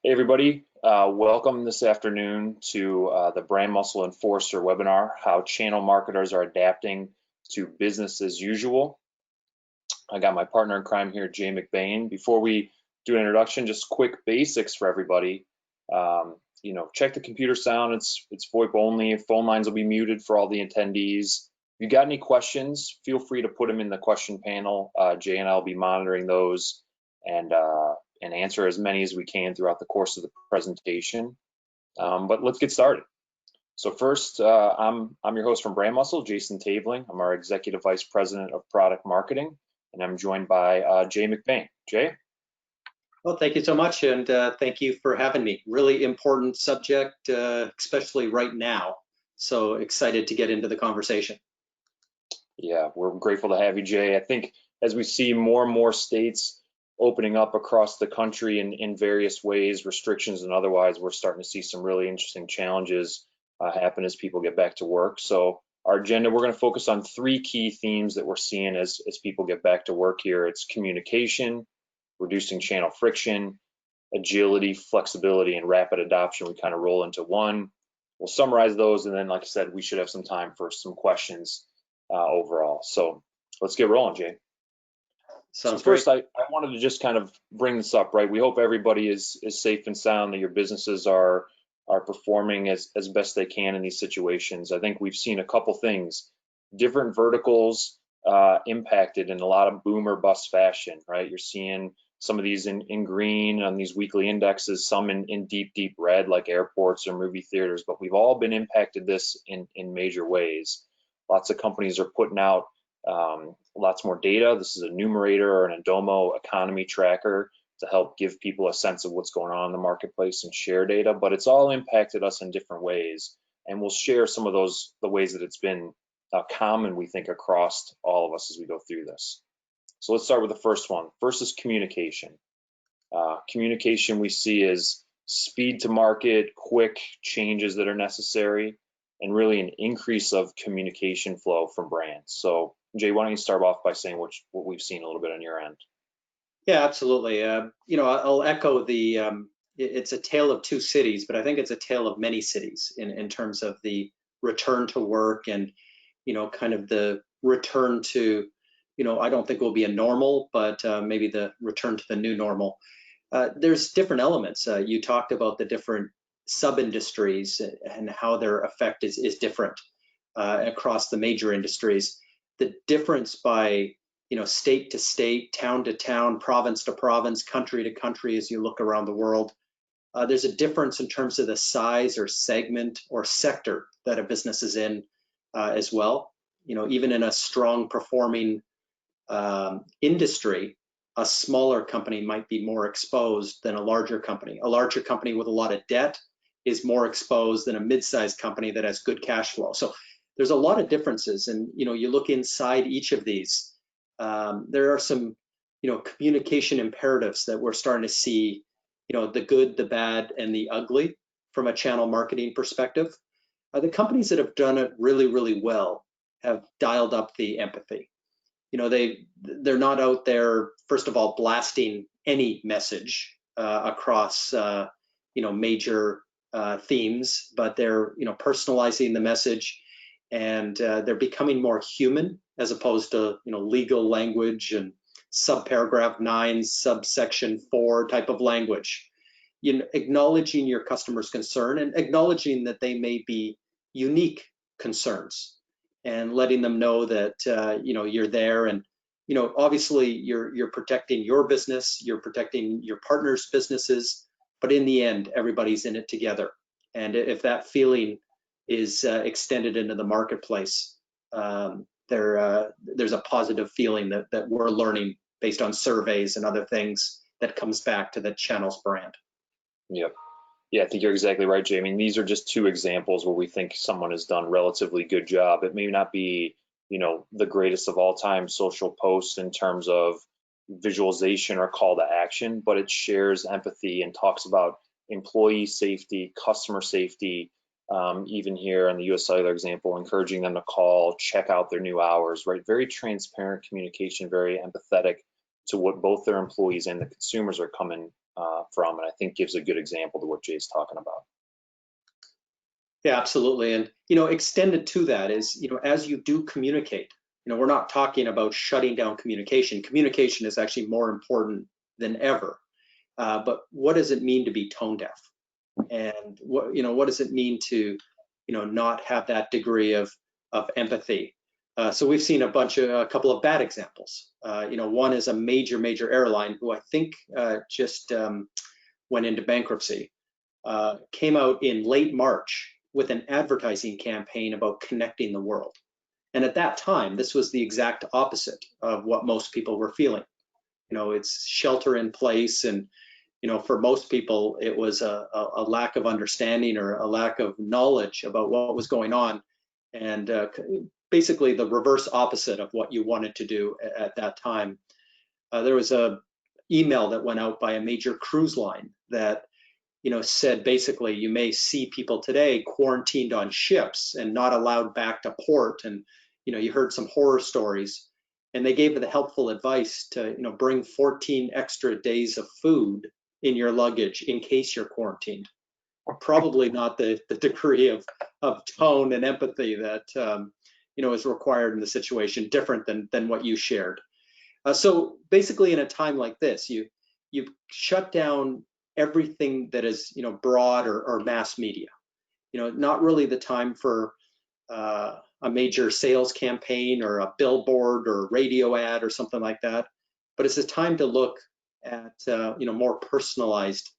Hey everybody, welcome this afternoon to the BrandMuscle and Forrester webinar, how channel marketers are adapting to business as usual. I got my partner in crime here, Jay McBain. Before we do an introduction, just quick basics for everybody. Check the computer sound, it's VoIP only, phone lines will be muted for all the attendees. If you got any questions, feel free to put them in the question panel. Jay and I will be monitoring those and answer as many as we can throughout the course of the presentation. But let's get started. So first, I'm your host from BrandMuscle, Jason Tabeling. I'm our Executive Vice President of Product Marketing, and I'm joined by Jay McBain. Jay? Well, thank you so much, and thank you for having me. Really important subject, especially right now. So excited to get into the conversation. Yeah, we're grateful to have you, Jay. I think as we see more and more states opening up across the country in various ways, restrictions and otherwise, we're starting to see some really interesting challenges happen as people get back to work. So our agenda, we're going to focus on three key themes that we're seeing as people get back to work here. It's communication, reducing channel friction, agility, flexibility, and rapid adoption. We kind of roll into one. We'll summarize those, and then, like I said, we should have some time for some questions overall. So let's get rolling, Jay. Sounds so first, great. I wanted to just kind of bring this up, right? We hope everybody is safe and sound, that your businesses are performing as best they can in these situations. I think we've seen a couple things, different verticals impacted in a lot of boom or bust fashion, right? You're seeing some of these in green on these weekly indexes, some in deep red like airports or movie theaters, but we've all been impacted this in major ways. Lots of companies are putting out lots more data. This is a numerator or an Adomo economy tracker to help give people a sense of what's going on in the marketplace and share data, but it's all impacted us in different ways. And we'll share some of the ways that it's been common, we think, across all of us as we go through this. So let's start with the first one. First is communication. Communication we see as speed to market, quick changes that are necessary, and really an increase of communication flow from brands. So Jay, why don't you start off by saying what we've seen a little bit on your end? Yeah, absolutely. I'll echo it's a tale of two cities, but I think it's a tale of many cities in terms of the return to work and, kind of the return to, I don't think will be a normal, but maybe the return to the new normal. There's different elements. You talked about the different sub-industries and how their effect is different across the major industries. The difference by state to state, town to town, province to province, country to country, as you look around the world, there's a difference in terms of the size or segment or sector that a business is in as well. Even in a strong performing industry, a smaller company might be more exposed than a larger company. A larger company with a lot of debt is more exposed than a mid-sized company that has good cash flow. So there's a lot of differences, and you look inside each of these. There are some, communication imperatives that we're starting to see, the good, the bad, and the ugly from a channel marketing perspective. The companies that have done it really, really well have dialed up the empathy. They're not out there, first of all, blasting any message across, major themes, but they're, personalizing the message, and they're becoming more human as opposed to, legal language and subparagraph 9, subsection 4 type of language. Acknowledging your customer's concern and acknowledging that they may be unique concerns, and letting them know that you're there, and obviously you're protecting your business, you're protecting your partner's businesses, but in the end, everybody's in it together. And if that feeling is extended into the marketplace, there's a positive feeling that we're learning based on surveys and other things that comes back to the channel's brand. Yep. Yeah, I think you're exactly right, Jay. I mean, these are just two examples where we think someone has done a relatively good job. It may not be, the greatest of all time social posts in terms of visualization or call to action, but it shares empathy and talks about employee safety, customer safety, even here in the US Cellular example, encouraging them to call, check out their new hours, right? Very transparent communication, very empathetic to what both their employees and the consumers are coming from, and I think gives a good example to what Jay's talking about. Yeah, absolutely. And, extended to that is, as you do communicate, we're not talking about shutting down communication. Communication is actually more important than ever. But what does it mean to be tone deaf? And what does it mean to, not have that degree of empathy? So we've seen a couple of bad examples. One is a major airline who I think just went into bankruptcy, came out in late March with an advertising campaign about connecting the world. And at that time, this was the exact opposite of what most people were feeling. It's shelter in place, and for most people, it was a lack of understanding or a lack of knowledge about what was going on, and basically the reverse opposite of what you wanted to do at that time. There was a email that went out by a major cruise line that said basically you may see people today quarantined on ships and not allowed back to port, and you heard some horror stories, and they gave the helpful advice to bring 14 extra days of food in your luggage in case you're quarantined. Probably not the degree of tone and empathy that is required in the situation, different than what you shared. So basically, in a time like this, you shut down everything that is broad or mass media. Not really the time for a major sales campaign or a billboard or a radio ad or something like that, but it's a time to look at more personalized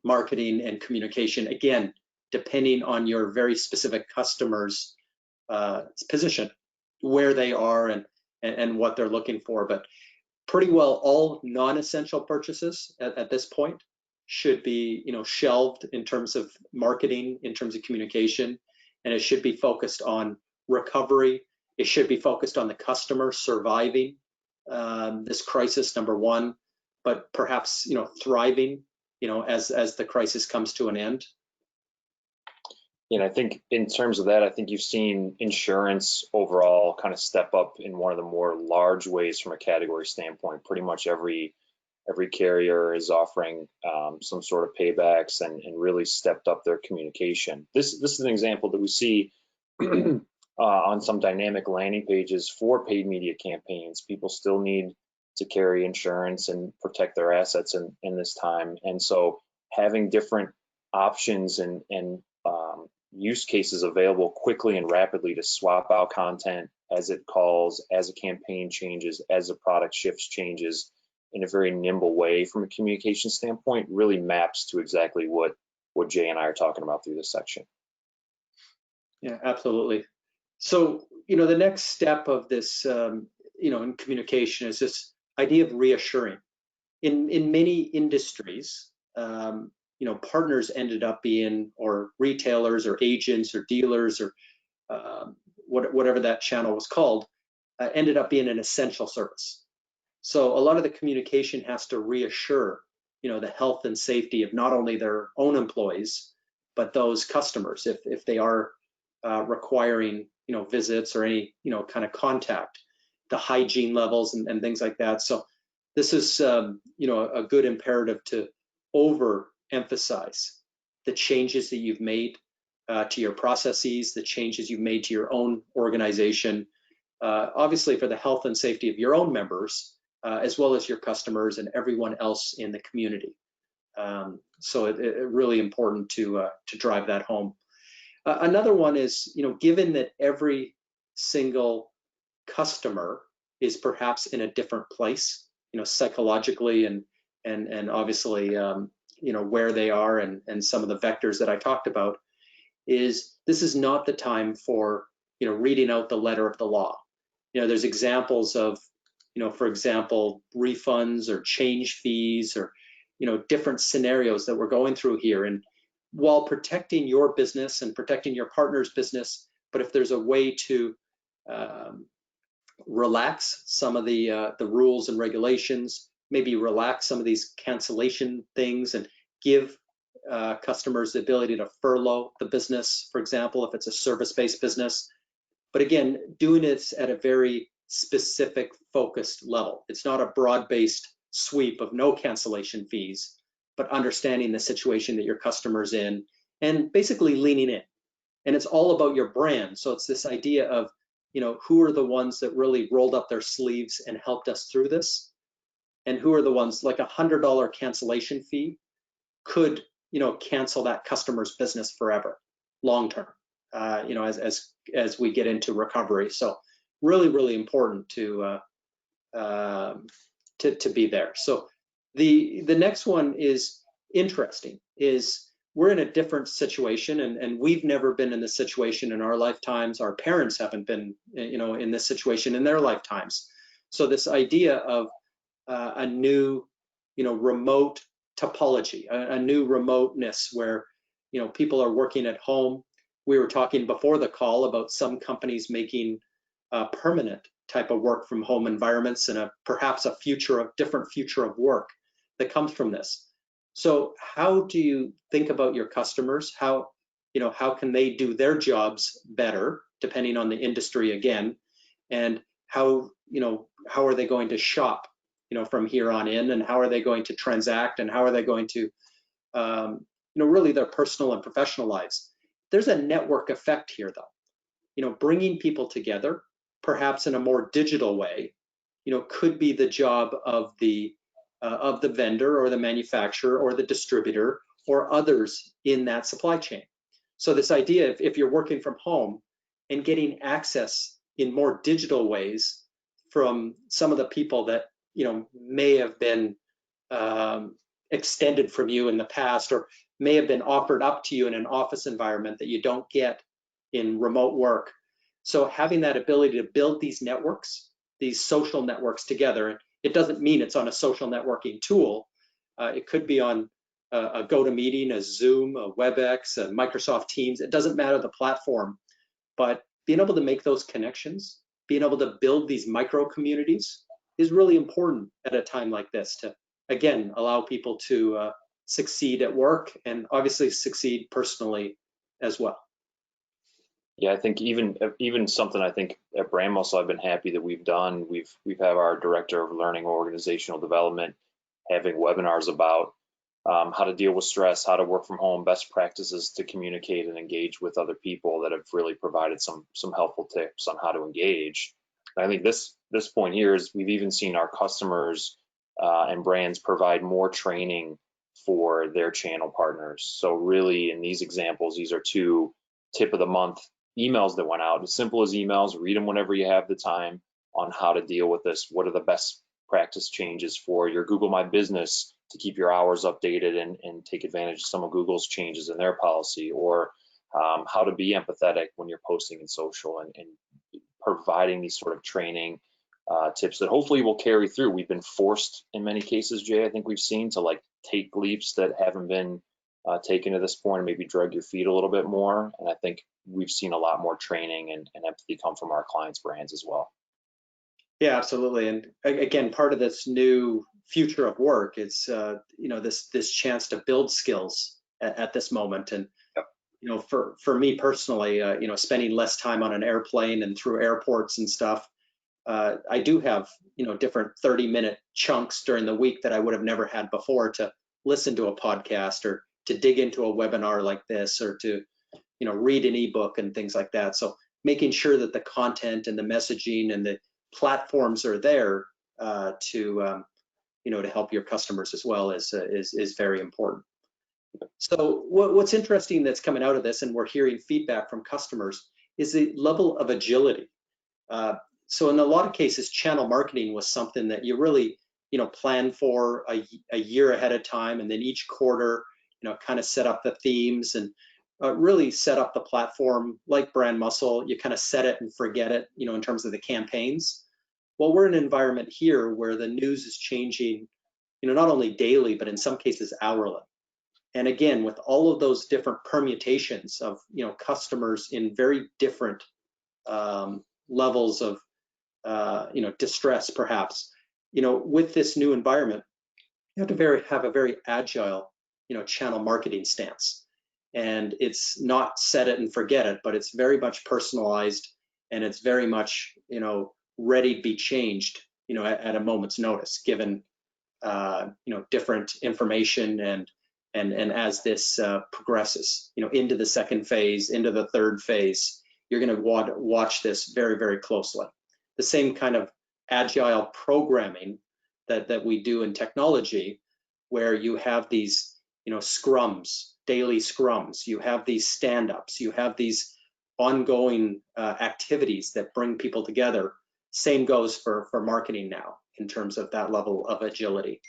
marketing and communication, again depending on your very specific customer's position, where they are and what they're looking for. But pretty well all non-essential purchases at this point should be shelved in terms of marketing, in terms of communication, and it should be focused on recovery. It should be focused on the customer surviving this crisis, number one, but perhaps thriving as the crisis comes to an end. I think in terms of that, I think you've seen insurance overall kind of step up in one of the more large ways from a category standpoint. Pretty much every carrier is offering some sort of paybacks and really stepped up their communication. This is an example that we see on some dynamic landing pages for paid media campaigns. People still need to carry insurance and protect their assets in this time. And so having different options and use cases available quickly and rapidly to swap out content as it calls, as a campaign changes, as a product shifts changes in a very nimble way from a communication standpoint really maps to exactly what Jay and I are talking about through this section. Yeah, absolutely. So, the next step of this, in communication is this idea of reassuring. In many industries, partners ended up being, or retailers or agents or dealers or whatever that channel was called, ended up being an essential service. So a lot of the communication has to reassure, the health and safety of not only their own employees, but those customers, if they are requiring, visits or any, kind of contact, the hygiene levels and things like that. So this is, a good imperative to overemphasize the changes that you've made to your processes, the changes you've made to your own organization, obviously for the health and safety of your own members, as well as your customers and everyone else in the community. So it really important to drive that home. Another one is, given that every single customer is perhaps in a different place, psychologically and obviously, where they are and some of the vectors that I talked about, this is not the time for, reading out the letter of the law. There's examples of, for example, refunds or change fees or, different scenarios that we're going through here. And while protecting your business and protecting your partner's business, but if there's a way to relax some of the rules and regulations, maybe relax some of these cancellation things and give customers the ability to furlough the business, for example, if it's a service-based business. But again, doing it at a very specific, focused level. It's not a broad-based sweep of no cancellation fees, but understanding the situation that your customer's in and basically leaning in. And it's all about your brand. So it's this idea of, who are the ones that really rolled up their sleeves and helped us through this? And who are the ones, like $100 cancellation fee could, cancel that customer's business forever, long term, as we get into recovery. So really, really important to be there. So the next one is interesting, is we're in a different situation, and we've never been in this situation in our lifetimes. Our parents haven't been, in this situation in their lifetimes. So this idea of a new, remote topology, a new remoteness where, people are working at home. We were talking before the call about some companies making permanent type of work from home environments, and perhaps a different future of work that comes from this. So how do you think about your customers? How can they do their jobs better, depending on the industry again, and how are they going to shop, from here on in, and how are they going to transact, and how are they going to, really their personal and professional lives? There's a network effect here, though. Bringing people together, perhaps in a more digital way, could be the job of the vendor or the manufacturer or the distributor or others in that supply chain. So this idea, if you're working from home and getting access in more digital ways from some of the people that may have been extended from you in the past, or may have been offered up to you in an office environment that you don't get in remote work. So having that ability to build these networks, these social networks together, it doesn't mean it's on a social networking tool. It could be on a GoToMeeting, a Zoom, a WebEx, a Microsoft Teams. It doesn't matter the platform, but being able to make those connections, being able to build these micro communities is really important at a time like this to, again, allow people to succeed at work and obviously succeed personally as well. Yeah, I think even something I think at BrandMuscle I've been happy that we've done. We've have our director of learning organizational development having webinars about how to deal with stress, how to work from home, best practices to communicate and engage with other people that have really provided some helpful tips on how to engage. And I think this point here is we've even seen our customers and brands provide more training for their channel partners. So really in these examples, these are two tip of the month emails that went out, as simple as emails. Read them whenever you have the time on how to deal with this. What are the best practice changes for your Google My Business to keep your hours updated and take advantage of some of Google's changes in their policy, or how to be empathetic when you're posting in social, and providing these sort of training tips that hopefully will carry through. We've been forced in many cases, Jay, I think we've seen to take leaps that haven't been taken to this point, and maybe drag your feet a little bit more. And I think we've seen a lot more training and empathy come from our clients' brands as well. Yeah, absolutely. And again, part of this new future of work is, this chance to build skills at this moment. And, yep. For me personally, spending less time on an airplane and through airports and stuff, I do have, different 30-minute chunks during the week that I would have never had before to listen to a podcast or to dig into a webinar like this, or to, read an ebook and things like that. So making sure that the content and the messaging and the platforms are there to help your customers as well is very important. So what's interesting that's coming out of this, and we're hearing feedback from customers, is the level of agility. So in a lot of cases, channel marketing was something that you really, plan for a year ahead of time, and then each quarter, kind of set up the themes and really set up the platform like BrandMuscle. You kind of set it and forget it, in terms of the campaigns. Well, we're in an environment here where the news is changing, not only daily, but in some cases hourly. And again, with all of those different permutations of, customers in very different levels of, distress, perhaps, with this new environment, you have to have a very agile, channel marketing stance. And it's not set it and forget it, but it's very much personalized, and it's very much, ready to be changed, at a moment's notice, given different information, and as this progresses, into the second phase, into the third phase, you're going to watch this very, very closely. The same kind of agile programming that we do in technology, where you have these scrums, daily scrums, you have these stand-ups, you have these ongoing activities that bring people together. Same goes for marketing now in terms of that level of agility.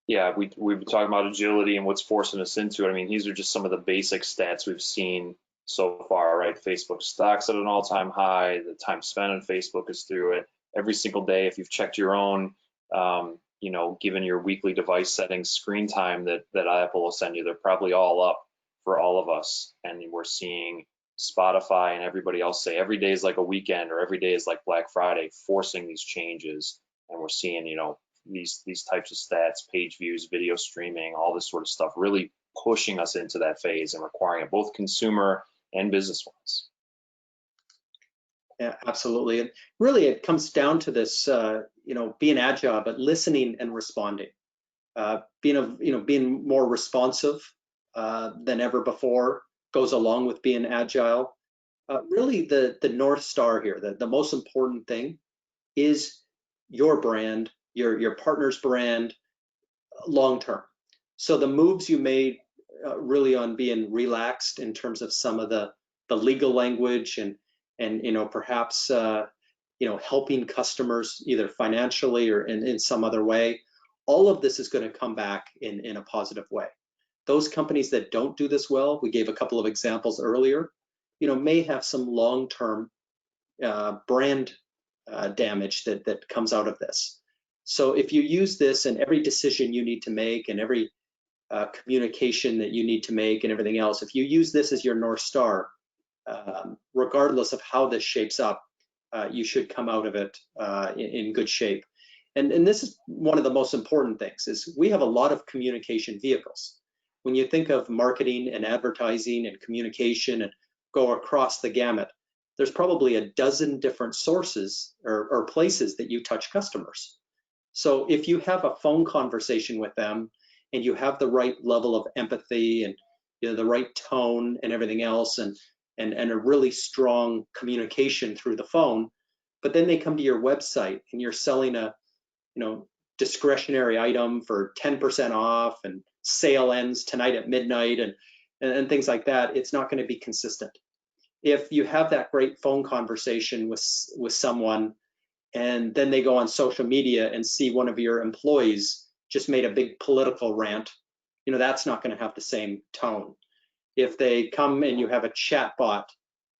Yeah, we've been talking about agility and what's forcing us into it. I mean, these are just some of the basic stats we've seen so far, right? Facebook stocks at an all-time high. The time spent on Facebook is through it every single day. If you've checked your own, given your weekly device settings, screen time that Apple will send you, they're probably all up for all of us. And we're seeing Spotify and everybody else say every day is like a weekend, or every day is like Black Friday, forcing these changes. And we're seeing, these types of stats, page views, video streaming, all this sort of stuff, really pushing us into that phase and requiring it both consumer and business wise. Yeah, absolutely. And really, it comes down to this, being agile, but listening and responding, being more responsive than ever before goes along with being agile. Really, the North Star here, the most important thing is your brand, your partner's brand, long term. So the moves you made really on being relaxed in terms of some of the legal language and perhaps helping customers either financially or in some other way, all of this is going to come back in a positive way. Those companies that don't do this well, we gave a couple of examples earlier, may have some long-term brand damage that comes out of this. So if you use this in every decision you need to make and every communication that you need to make and everything else, if you use this as your North Star, regardless of how this shapes up, you should come out of it in good shape. And this is one of the most important things, is we have a lot of communication vehicles. When you think of marketing and advertising and communication and go across the gamut, there's probably a dozen different sources or places that you touch customers. So if you have a phone conversation with them and you have the right level of empathy and the right tone and everything else, and a really strong communication through the phone, but then they come to your website and you're selling a discretionary item for 10% off and sale ends tonight at midnight and things like that, it's not going to be consistent. If you have that great phone conversation with someone and then they go on social media and see one of your employees just made a big political rant, that's not going to have the same tone. If they come and you have a chat bot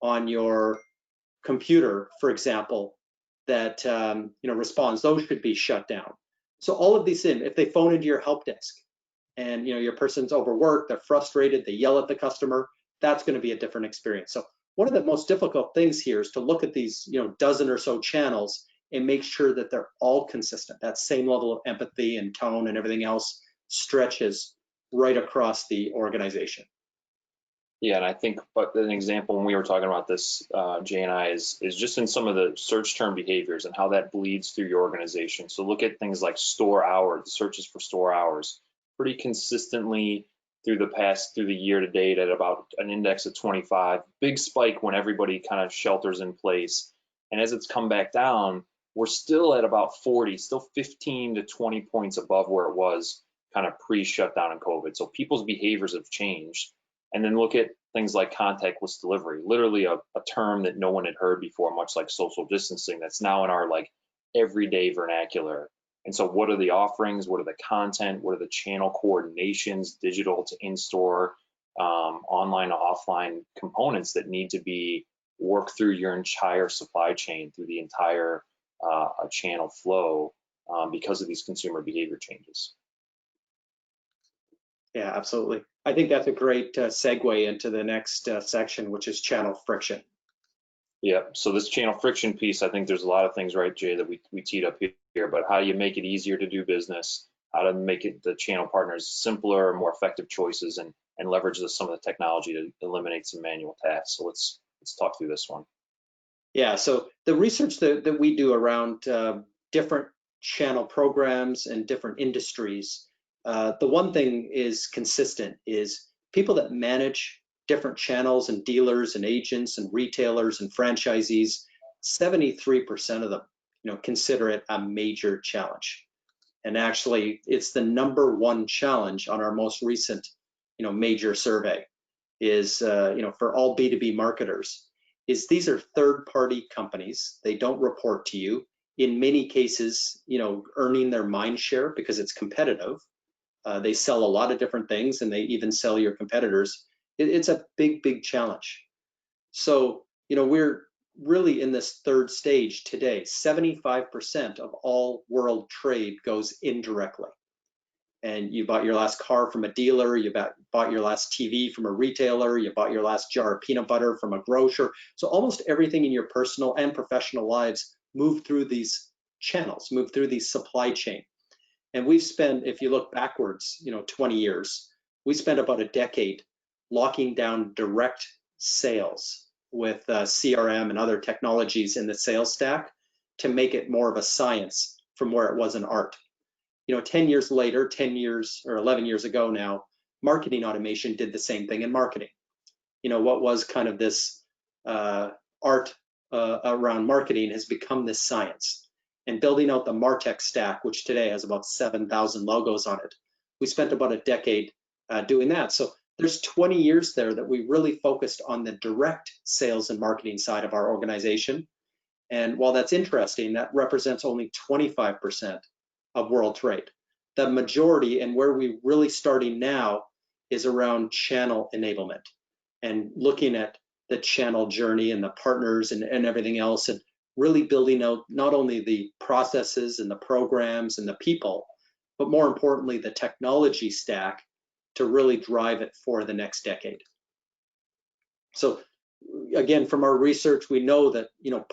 on your computer, for example, that responds, those should be shut down. So all of these things, if they phone into your help desk and your person's overworked, they're frustrated, they yell at the customer, that's going to be a different experience. So one of the most difficult things here is to look at these dozen or so channels and make sure that they're all consistent. That same level of empathy and tone and everything else stretches right across the organization. Yeah, and I think, but an example when we were talking about this, Jay and I, is just in some of the search term behaviors and how that bleeds through your organization. So look at things like store hours, the searches for store hours, pretty consistently through the year to date at about an index of 25. Big spike when everybody kind of shelters in place. And as it's come back down, we're still at about 40, still 15 to 20 points above where it was kind of pre-shutdown and COVID. So people's behaviors have changed. And then look at things like contactless delivery, literally a term that no one had heard before, much like social distancing, that's now in our like everyday vernacular. And so what are the offerings? What are the content? What are the channel coordinations, digital to in-store, online to offline components that need to be worked through your entire supply chain, through the entire channel flow because of these consumer behavior changes? Yeah, absolutely. I think that's a great segue into the next section, which is channel friction. Yeah, so this channel friction piece, I think there's a lot of things, right, Jay, that we teed up here, but how do you make it easier to do business, how to make it the channel partners simpler, more effective choices, and leverage some of the technology to eliminate some manual tasks. So let's talk through this one. Yeah, so the research that we do around different channel programs and different industries, the one thing is consistent is people that manage different channels and dealers and agents and retailers and franchisees, 73% of them, consider it a major challenge. And actually, it's the #1 challenge on our most recent, major survey is, for all B2B marketers, is these are third-party companies. They don't report to you. In many cases, earning their mind share because it's competitive. They sell a lot of different things, and they even sell your competitors. It's a big, big challenge. So, we're really in this third stage today. 75% of all world trade goes indirectly. And you bought your last car from a dealer, you bought your last TV from a retailer, you bought your last jar of peanut butter from a grocer. So almost everything in your personal and professional lives move through these channels, move through these supply chain. And we've spent, if you look backwards, 20 years, we spent about a decade locking down direct sales with CRM and other technologies in the sales stack to make it more of a science from where it was an art. 10 years later, 10 years or 11 years ago now, marketing automation did the same thing in marketing. What was kind of this art around marketing has become this science. And building out the MarTech stack, which today has about 7,000 logos on it, we spent about a decade doing that. So there's 20 years there that we really focused on the direct sales and marketing side of our organization. And while that's interesting, that represents only 25% of world trade. The majority, and where we're really starting now, is around channel enablement and looking at the channel journey and the partners and everything else, and really building out not only the processes and the programs and the people, but more importantly, the technology stack to really drive it for the next decade. So again, from our research, we know that,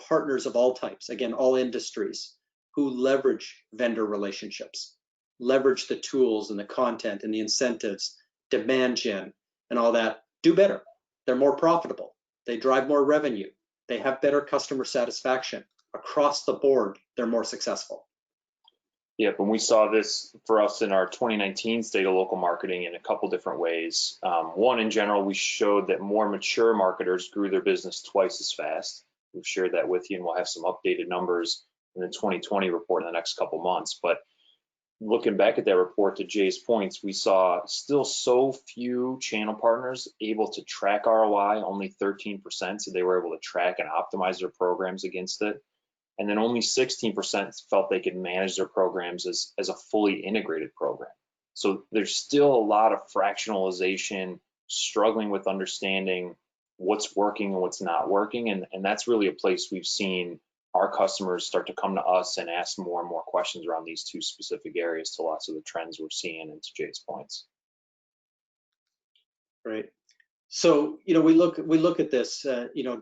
partners of all types, again, all industries, who leverage vendor relationships, leverage the tools and the content and the incentives, demand gen and all that, do better. They're more profitable. They drive more revenue. They have better customer satisfaction. Across the board, they're more successful. Yep, and we saw this for us in our 2019 State of Local Marketing in a couple different ways. One, in general, we showed that more mature marketers grew their business twice as fast. We've shared that with you, and we'll have some updated numbers in the 2020 report in the next couple months. But looking back at that report, to Jay's points, we saw still so few channel partners able to track ROI, only 13%, so they were able to track and optimize their programs against it. And then only 16% felt they could manage their programs as a fully integrated program. So there's still a lot of fractionalization, struggling with understanding what's working and what's not working. And that's really a place we've seen our customers start to come to us and ask more and more questions around these two specific areas to lots of the trends we're seeing, and to Jay's points. Right. So, we look at this,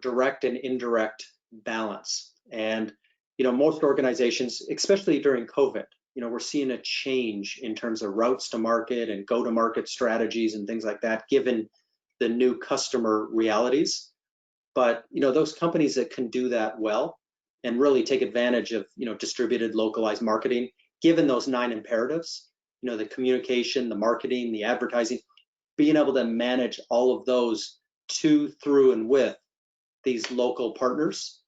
direct and indirect balance. And, most organizations, especially during COVID, we're seeing a change in terms of routes to market and go-to-market strategies and things like that, given the new customer realities. But, those companies that can do that well and really take advantage of, distributed, localized marketing, given those 9 imperatives, the communication, the marketing, the advertising, being able to manage all of those to, through, and with these local partners,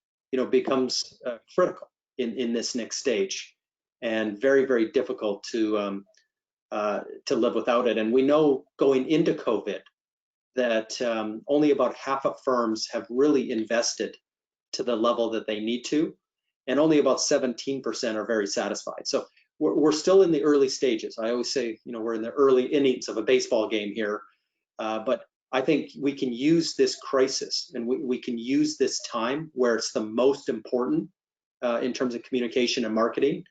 becomes critical in this next stage, and very, very difficult to live without it. And we know going into COVID that only about half of firms have really invested to the level that they need to, and only about 17% are very satisfied. So we're still in the early stages. I always say, we're in the early innings of a baseball game here, but I think we can use this crisis, and we can use this time where it's the most important in terms of communication and marketing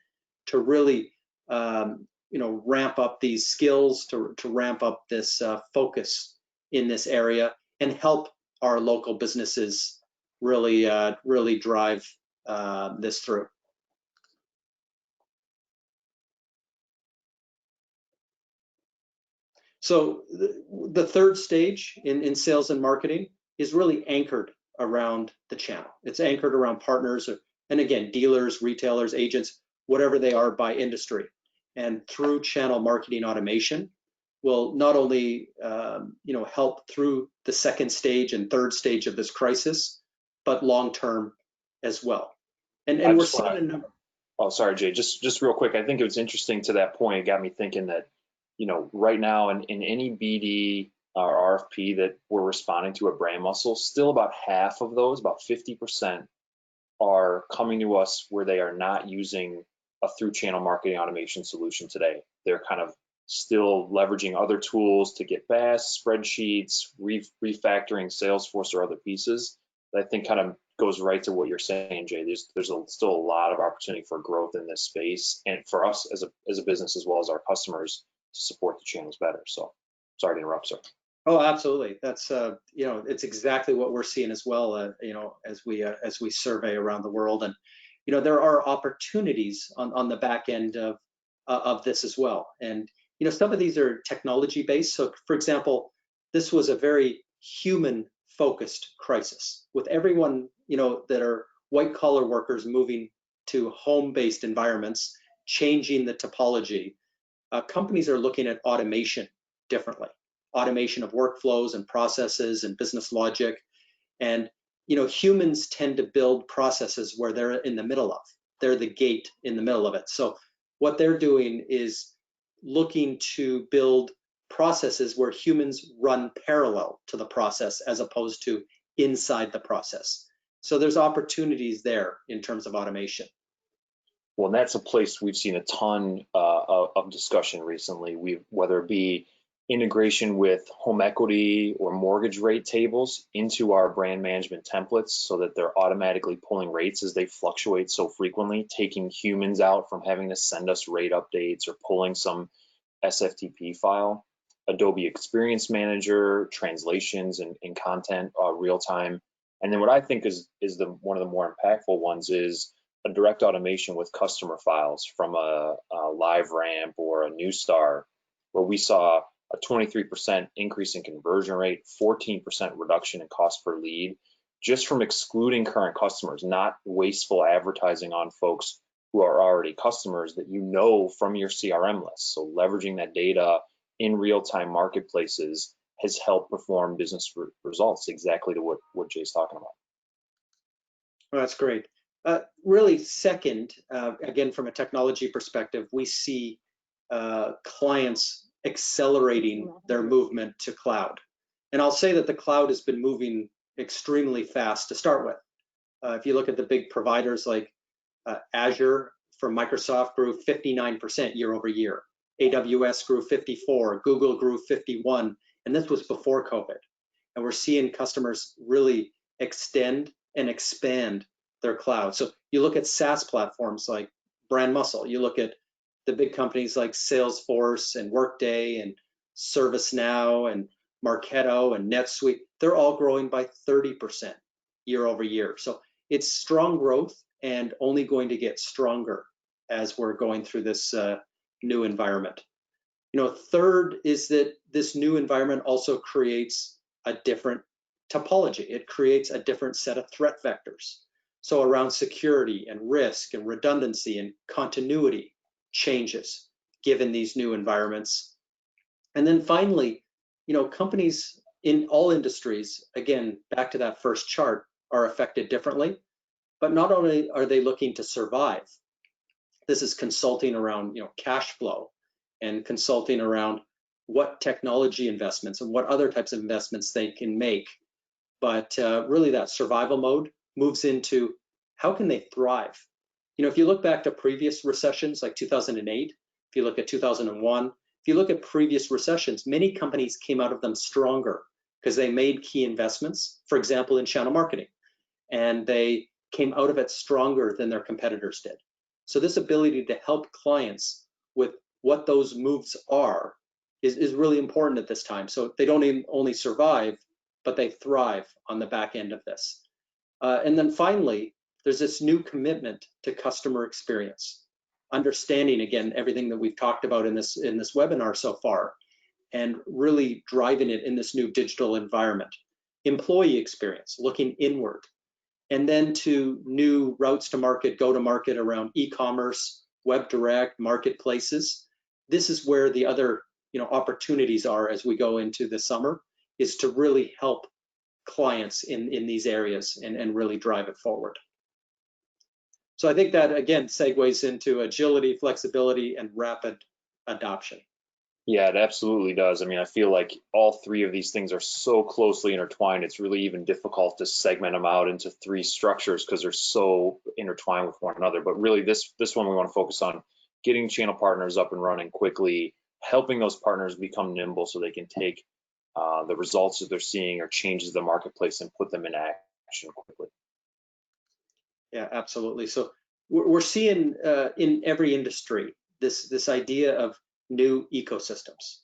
to really, ramp up these skills, to ramp up this focus in this area, and help our local businesses really drive this through. So the third stage in sales and marketing is really anchored around the channel. It's anchored around partners, and again, dealers, retailers, agents, whatever they are by industry. And through channel marketing automation will not only help through the second stage and third stage of this crisis, but long term as well. And we're seeing a number. Oh, sorry, Jay. Just real quick. I think it was interesting to that point. It got me thinking that, right now in any BD or RFP that we're responding to at BrandMuscle, still about half of those, about 50%, are coming to us where they are not using a through channel marketing automation solution today. They're kind of still leveraging other tools to get BAS, spreadsheets, refactoring Salesforce or other pieces. That I think kind of goes right to what you're saying, Jay. There's still a lot of opportunity for growth in this space, and for us as a business as well as our customers to support the channels better. So, sorry to interrupt, sir. Oh, absolutely. That's it's exactly what we're seeing as well. As we survey around the world, and there are opportunities on the back end of this as well. And some of these are technology based. So, for example, this was a very human focused crisis with everyone that are white collar workers moving to home based environments, changing the topology. Companies are looking at automation differently. Automation of workflows and processes and business logic. And humans tend to build processes where they're in the middle of. They're the gate in the middle of it. So what they're doing is looking to build processes where humans run parallel to the process as opposed to inside the process. So there's opportunities there in terms of automation. Well, and that's a place we've seen a ton of discussion recently. Whether it be integration with home equity or mortgage rate tables into our brand management templates so that they're automatically pulling rates as they fluctuate so frequently, taking humans out from having to send us rate updates or pulling some SFTP file. Adobe Experience Manager, translations and content real time. And then what I think is one of the more impactful ones is a direct automation with customer files from a LiveRamp or a Newstar, where we saw a 23% increase in conversion rate, 14% reduction in cost per lead, just from excluding current customers, not wasteful advertising on folks who are already customers that from your CRM list. So leveraging that data in real-time marketplaces has helped perform business results, exactly to what Jay's talking about. Well, that's great. Really, second, again, from a technology perspective, we see clients accelerating their movement to cloud. And I'll say that the cloud has been moving extremely fast to start with. If you look at the big providers like Azure from Microsoft grew 59% year over year. AWS grew 54, Google grew 51, and this was before COVID. And we're seeing customers really extend and expand their cloud. So you look at SaaS platforms like BrandMuscle, you look at the big companies like Salesforce and Workday and ServiceNow and Marketo and NetSuite, they're all growing by 30% year over year. So it's strong growth and only going to get stronger as we're going through this new environment. Third is that this new environment also creates a different topology. It creates a different set of threat vectors. So around security and risk and redundancy and continuity changes given these new environments. And then finally, companies in all industries, again, back to that first chart, are affected differently, but not only are they looking to survive, this is consulting around cash flow and consulting around what technology investments and what other types of investments they can make. But really that survival mode moves into how can they thrive? If you look back to previous recessions like 2008, if you look at 2001, if you look at previous recessions, many companies came out of them stronger because they made key investments, for example, in channel marketing, and they came out of it stronger than their competitors did. So this ability to help clients with what those moves are is really important at this time. So they don't only survive, but they thrive on the back end of this. And then finally, there's this new commitment to customer experience, understanding, again, everything that we've talked about in this webinar so far, and really driving it in this new digital environment. Employee experience, looking inward, and then to new routes to market, go to market around e-commerce, web direct, marketplaces. This is where the other opportunities are as we go into the summer, is to really help clients in these areas and really drive it forward. So I think that, again, segues into agility, flexibility, and rapid adoption. Yeah, it absolutely does. I mean, I feel like all three of these things are so closely intertwined, it's really even difficult to segment them out into three structures because they're so intertwined with one another. But really, this one we want to focus on getting channel partners up and running quickly, helping those partners become nimble so they can take the results that they're seeing or changes the marketplace and put them in action quickly. Yeah, absolutely. So we're seeing in every industry this idea of new ecosystems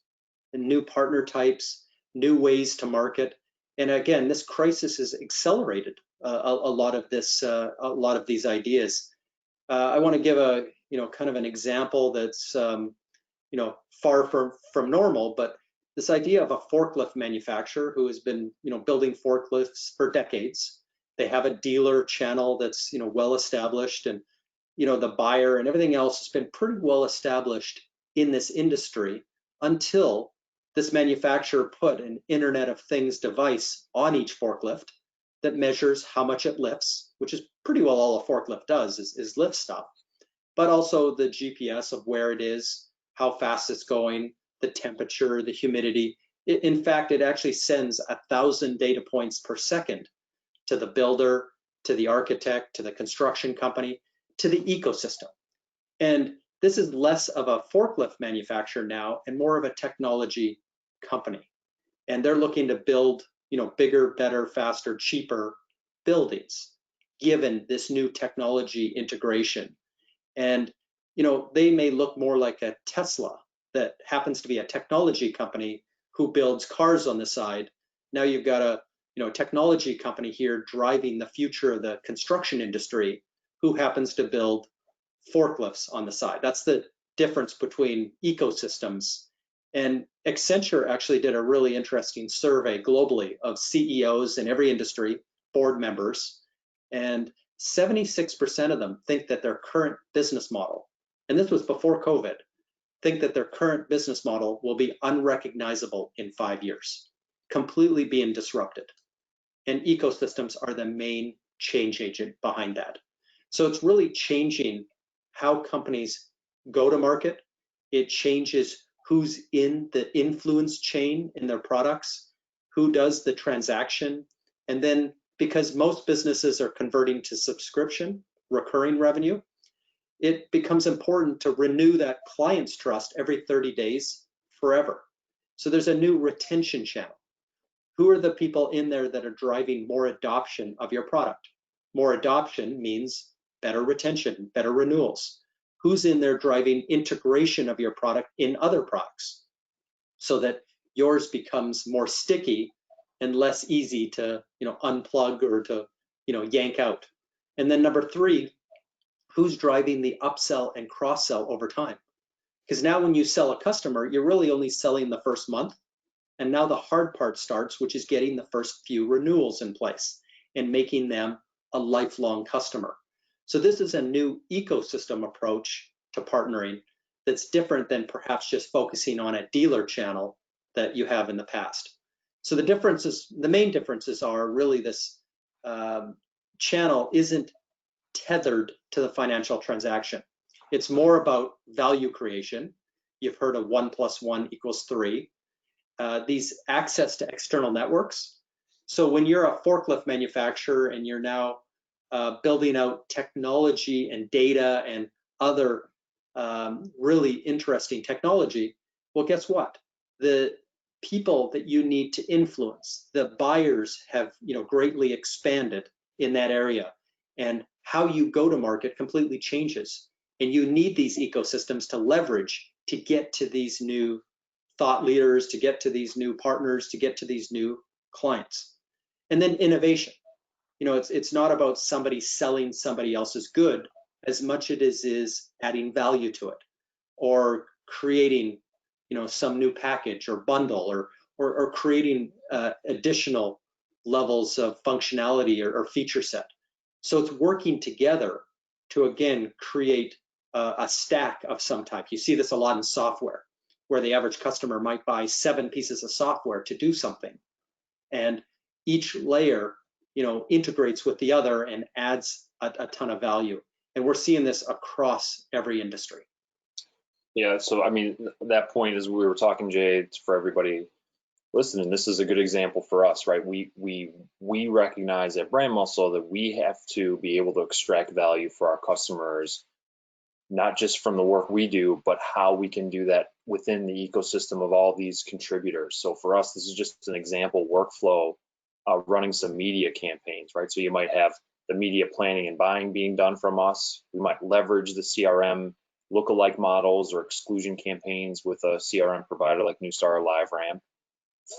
and new partner types, new ways to market. And again, this crisis has accelerated a lot of these ideas. I want to give a kind of an example that's far from normal, but this idea of a forklift manufacturer who has been building forklifts for decades. They have a dealer channel that's well established, and the buyer and everything else has been pretty well established in this industry until this manufacturer put an Internet of Things device on each forklift that measures how much it lifts, which is pretty well all a forklift does is lift stuff, but also the GPS of where it is, how fast it's going, the temperature, the humidity. In fact, it actually sends 1,000 data points per second to the builder, to the architect, to the construction company, to the ecosystem. And this is less of a forklift manufacturer now and more of a technology company. And they're looking to build, bigger, better, faster, cheaper buildings, given this new technology integration. And, they may look more like a Tesla that happens to be a technology company who builds cars on the side. Now you've got a technology company here driving the future of the construction industry who happens to build forklifts on the side. That's the difference between ecosystems. And Accenture actually did a really interesting survey globally of CEOs in every industry, board members, and 76% of them think that their current business model, and this was before COVID, think that their current business model will be unrecognizable in 5 years, completely being disrupted. And ecosystems are the main change agent behind that. So it's really changing how companies go to market. It changes who's in the influence chain in their products, who does the transaction. And then because most businesses are converting to subscription, recurring revenue, it becomes important to renew that client's trust every 30 days forever. So there's a new retention channel. Who are the people in there that are driving more adoption of your product? More adoption means better retention, better renewals. Who's in there driving integration of your product in other products so that yours becomes more sticky and less easy to unplug or to yank out? And then number 3, who's driving the upsell and cross-sell over time? Because now when you sell a customer, you're really only selling the first month. And now the hard part starts, which is getting the first few renewals in place and making them a lifelong customer. So this is a new ecosystem approach to partnering that's different than perhaps just focusing on a dealer channel that you have in the past. So the main differences are really this channel isn't tethered to the financial transaction. It's more about value creation. You've heard of 1 + 1 = 3. These access to external networks. So when you're a forklift manufacturer and you're now building out technology and data and other really interesting technology, well, guess what? The people that you need to influence, the buyers have greatly expanded in that area, and how you go to market completely changes. And you need these ecosystems to leverage to get to these new thought leaders, to get to these new partners, to get to these new clients. And then innovation. It's not about somebody selling somebody else's good as much as it is adding value to it, or creating some new package or bundle, or creating additional levels of functionality or feature set. So it's working together to again create a stack of some type. You see this a lot in software, where the average customer might buy 7 pieces of software to do something, and each layer, integrates with the other and adds a ton of value. And we're seeing this across every industry. Yeah, so I mean, that point is we were talking, Jay, for everybody listening, this is a good example for us, right? We recognize at BrandMuscle that we have to be able to extract value for our customers, not just from the work we do, but how we can do that within the ecosystem of all these contributors. So for us, this is just an example workflow, running some media campaigns, right? So you might have the media planning and buying being done from us. We might leverage the CRM lookalike models or exclusion campaigns with a CRM provider like Newstar or LiveRamp.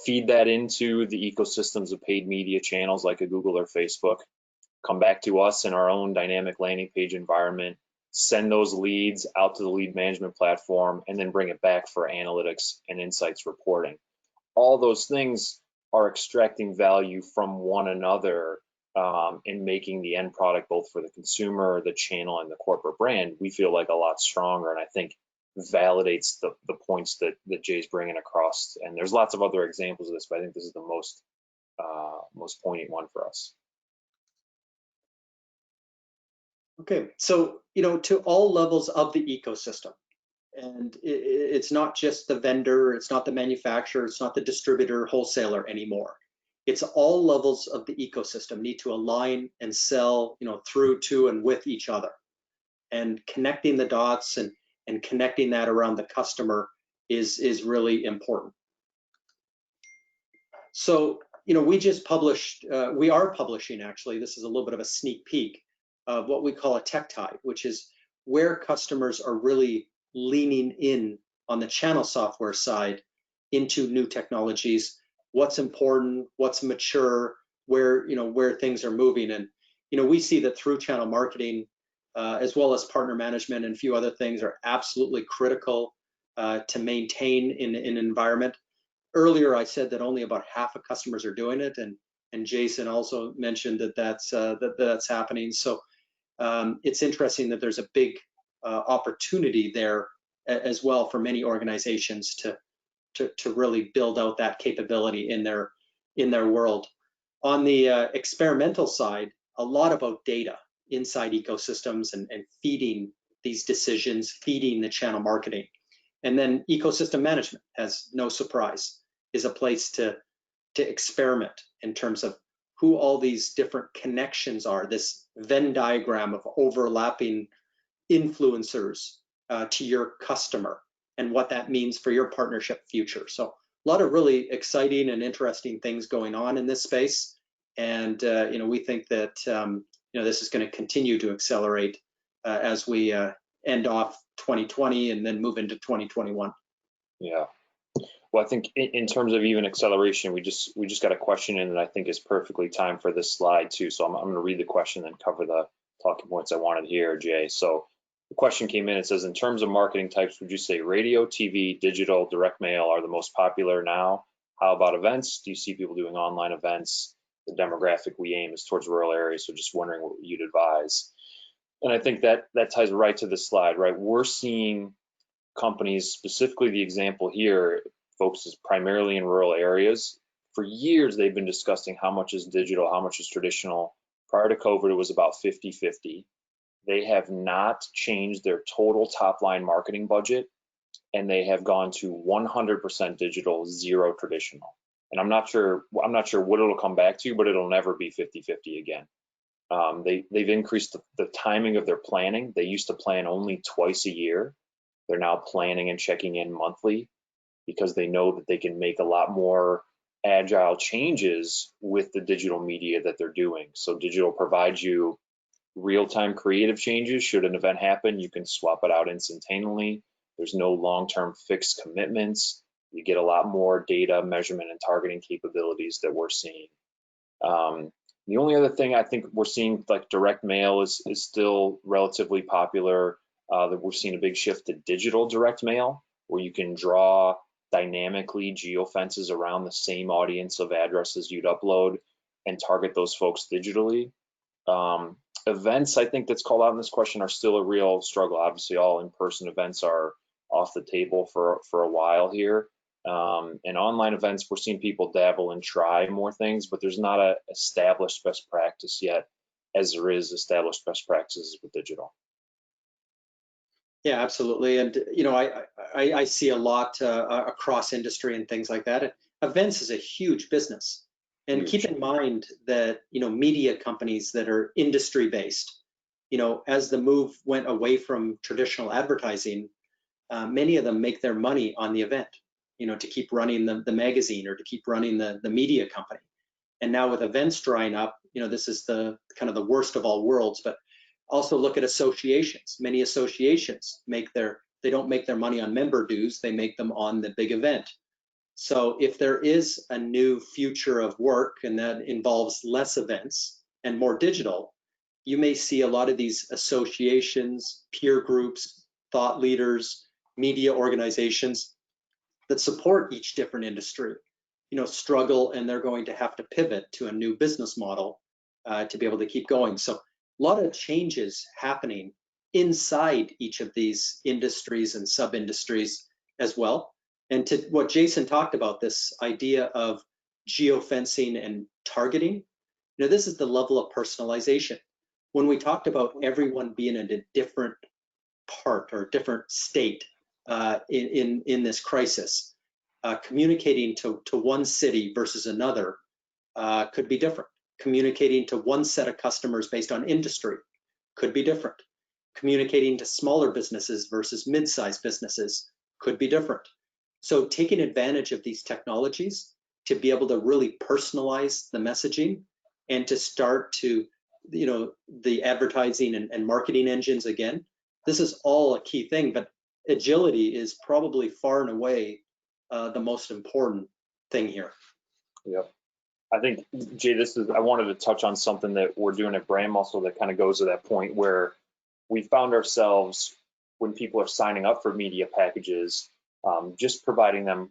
Feed that into the ecosystems of paid media channels like a Google or Facebook. Come back to us in our own dynamic landing page environment. Send those leads out to the lead management platform, and then bring it back for analytics and insights reporting. All those things are extracting value from one another, and making the end product, both for the consumer, the channel, and the corporate brand, we feel like a lot stronger. And I think validates the points that Jay's bringing across. And there's lots of other examples of this, but I think this is the most poignant one for us. Okay, so to all levels of the ecosystem, and it's not just the vendor, it's not the manufacturer, it's not the distributor, wholesaler anymore. It's all levels of the ecosystem need to align and sell, through to and with each other, and connecting the dots and connecting that around the customer is really important. So, we just published, we are publishing actually, this is a little bit of a sneak peek of what we call a tech tide, which is where customers are really leaning in on the channel software side into new technologies, what's important, what's mature, where things are moving. And we see that through channel marketing, as well as partner management and a few other things, are absolutely critical to maintain in an environment. Earlier, I said that only about half of customers are doing it, and Jason also mentioned that that's happening. So it's interesting that there's a big opportunity there as well for many organizations to really build out that capability in their world. On the experimental side, a lot about data inside ecosystems and feeding these decisions, feeding the channel marketing. And then ecosystem management, as no surprise, is a place to experiment in terms of who all these different connections are, this Venn diagram of overlapping influencers to your customer, and what that means for your partnership future. So a lot of really exciting and interesting things going on in this space. And we think that this is going to continue to accelerate as we end off 2020 and then move into 2021. Yeah. Well, I think in terms of even acceleration, we just got a question in that I think is perfectly timed for this slide too. So I'm going to read the question and cover the talking points I wanted here, Jay. So the question came in, it says, in terms of marketing types, would you say radio, TV, digital, direct mail are the most popular now? How about events? Do you see people doing online events? The demographic we aim is towards rural areas, so just wondering what you'd advise. And I think that ties right to this slide, right? We're seeing companies, specifically the example here, focuses primarily in rural areas. For years, they've been discussing how much is digital, how much is traditional. Prior to COVID, it was about 50-50. They have not changed their total top line marketing budget, and they have gone to 100% digital, 0 traditional. And I'm not sure what it'll come back to, but it'll never be 50-50 again. They've increased the timing of their planning. They used to plan only twice a year. They're now planning and checking in monthly, because they know that they can make a lot more agile changes with the digital media that they're doing. So digital provides you real-time creative changes. Should an event happen, you can swap it out instantaneously. There's no long-term fixed commitments. You get a lot more data measurement and targeting capabilities that we're seeing. The only other thing I think we're seeing, like direct mail is still relatively popular. That we're seeing a big shift to digital direct mail, where you can draw dynamically geofences around the same audience of addresses you'd upload and target those folks digitally. Events, I think that's called out in this question, are still a real struggle. Obviously, all in-person events are off the table for a while here. And online events, we're seeing people dabble and try more things, but there's not a established best practice yet, as there is established best practices with digital. Yeah, absolutely. And I see a lot across industry and things like that. Events is a huge business. And keep in mind that, media companies that are industry based, as the move went away from traditional advertising, many of them make their money on the event, to keep running the magazine or to keep running the media company. And now with events drying up, this is the kind of the worst of all worlds. But also look at associations. Many associations they don't make their money on member dues, they make them on the big event. So if there is a new future of work and that involves less events and more digital, you may see a lot of these associations, peer groups, thought leaders, media organizations that support each different industry, struggle, and they're going to have to pivot to a new business model to be able to keep going. So a lot of changes happening inside each of these industries and sub-industries as well. And to what Jason talked about, this idea of geofencing and targeting, this is the level of personalization. When we talked about everyone being in a different part or different state in this crisis, communicating to one city versus another could be different. Communicating to one set of customers based on industry could be different. Communicating to smaller businesses versus mid-sized businesses could be different. So taking advantage of these technologies to be able to really personalize the messaging and to start to, the advertising and marketing engines again, this is all a key thing, but agility is probably far and away the most important thing here. Yep. I think, Jay, I wanted to touch on something that we're doing at BrandMuscle that kind of goes to that point where we found ourselves, when people are signing up for media packages, just providing them,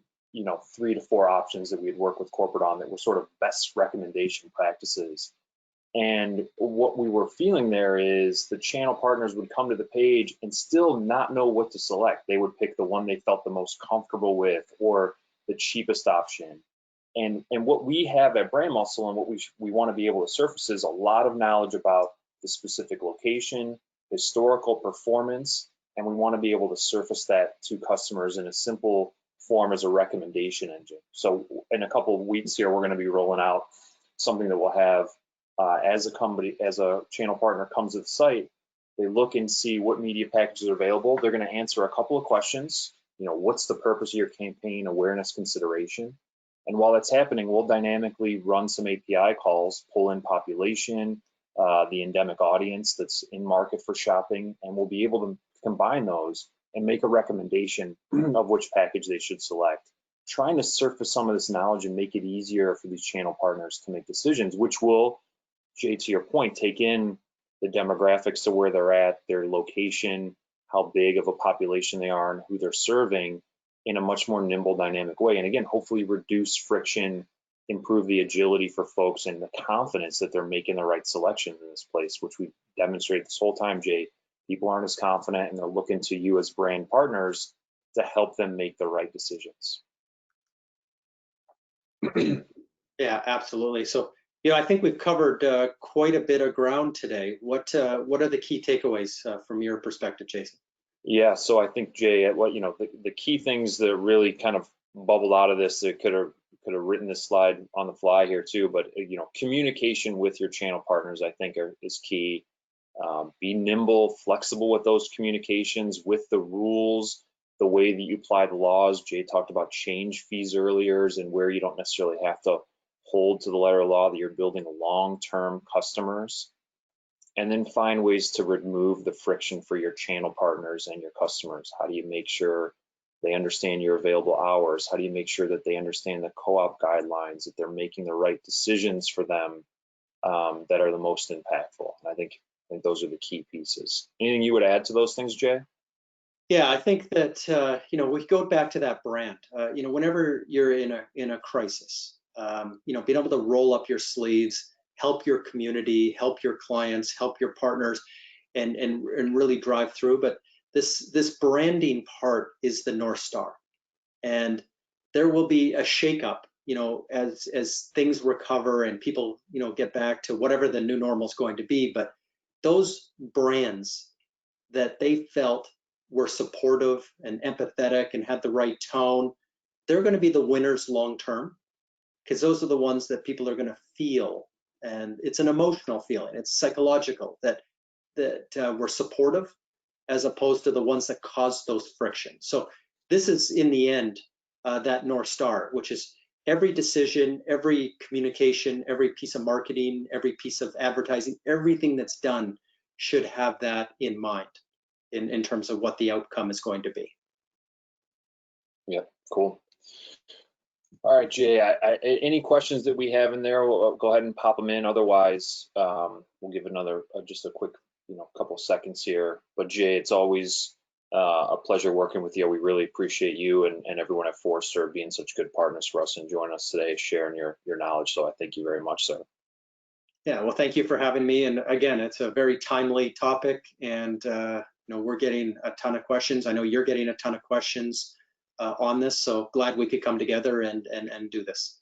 3 to 4 options that we'd work with corporate on that were sort of best recommendation practices. And what we were feeling there is the channel partners would come to the page and still not know what to select. They would pick the one they felt the most comfortable with or the cheapest option. And what we have at BrandMuscle and what we want to be able to surface is a lot of knowledge about the specific location, historical performance, and we want to be able to surface that to customers in a simple form as a recommendation engine. So in a couple of weeks here, we're going to be rolling out something that will have, as a channel partner comes to the site, they look and see what media packages are available. They're going to answer a couple of questions. What's the purpose of your campaign awareness consideration? And while that's happening, we'll dynamically run some API calls, pull in population, the endemic audience that's in market for shopping, and we'll be able to combine those and make a recommendation of which package they should select, trying to surface some of this knowledge and make it easier for these channel partners to make decisions, which will, Jay, to your point, take in the demographics of where they're at, their location, how big of a population they are, and who they're serving in a much more nimble, dynamic way. And again, hopefully reduce friction, improve the agility for folks and the confidence that they're making the right selections in this place, which we've demonstrated this whole time, Jay. People aren't as confident and they're looking to you as brand partners to help them make the right decisions. Yeah, absolutely. So, I think we've covered quite a bit of ground today. What are the key takeaways from your perspective, Jason? Yeah, so I think, Jay, the key things that really kind of bubbled out of this, that could have written this slide on the fly here too, but communication with your channel partners, I think, is key. Be nimble, flexible with those communications, with the rules, the way that you apply the laws. Jay talked about change fees earlier, and where you don't necessarily have to hold to the letter of law, that you're building long-term customers. And then find ways to remove the friction for your channel partners and your customers. How do you make sure they understand your available hours? How do you make sure that they understand the co-op guidelines, that they're making the right decisions for them that are the most impactful? And I think those are the key pieces. Anything you would add to those things, Jay? Yeah, I think that we go back to that brand. Whenever you're in a crisis, being able to roll up your sleeves, help your community, help your clients, help your partners, and really drive through. But this branding part is the North Star. And there will be a shakeup, as things recover and people, get back to whatever the new normal is going to be. But those brands that they felt were supportive and empathetic and had the right tone, they're going to be the winners long term, because those are the ones that people are going to feel. And it's an emotional feeling, it's psychological, that were supportive, as opposed to the ones that caused those frictions. So this is, in the end, that North Star, which is every decision, every communication, every piece of marketing, every piece of advertising, everything that's done should have that in mind in terms of what the outcome is going to be. Yeah, cool. All right, Jay, any questions that we have in there, we'll go ahead and pop them in. Otherwise, we'll give another, just a quick, couple seconds here. But Jay, it's always a pleasure working with you. We really appreciate you and everyone at Forrester being such good partners for us and joining us today, sharing your knowledge. So I thank you very much, sir. Yeah, well, thank you for having me. And again, it's a very timely topic, and we're getting a ton of questions. I know you're getting a ton of questions on this, so glad we could come together and do this.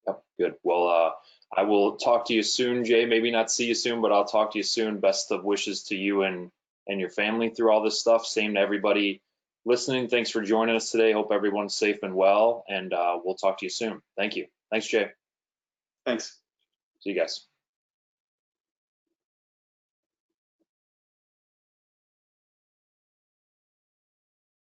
Yep, good. Well, I will talk to you soon, Jay. Maybe not see you soon, but I'll talk to you soon. Best of wishes to you and your family through all this stuff. Same to everybody listening. Thanks for joining us today. Hope everyone's safe and well, and we'll talk to you soon. Thank you. Thanks, Jay. Thanks. See you guys.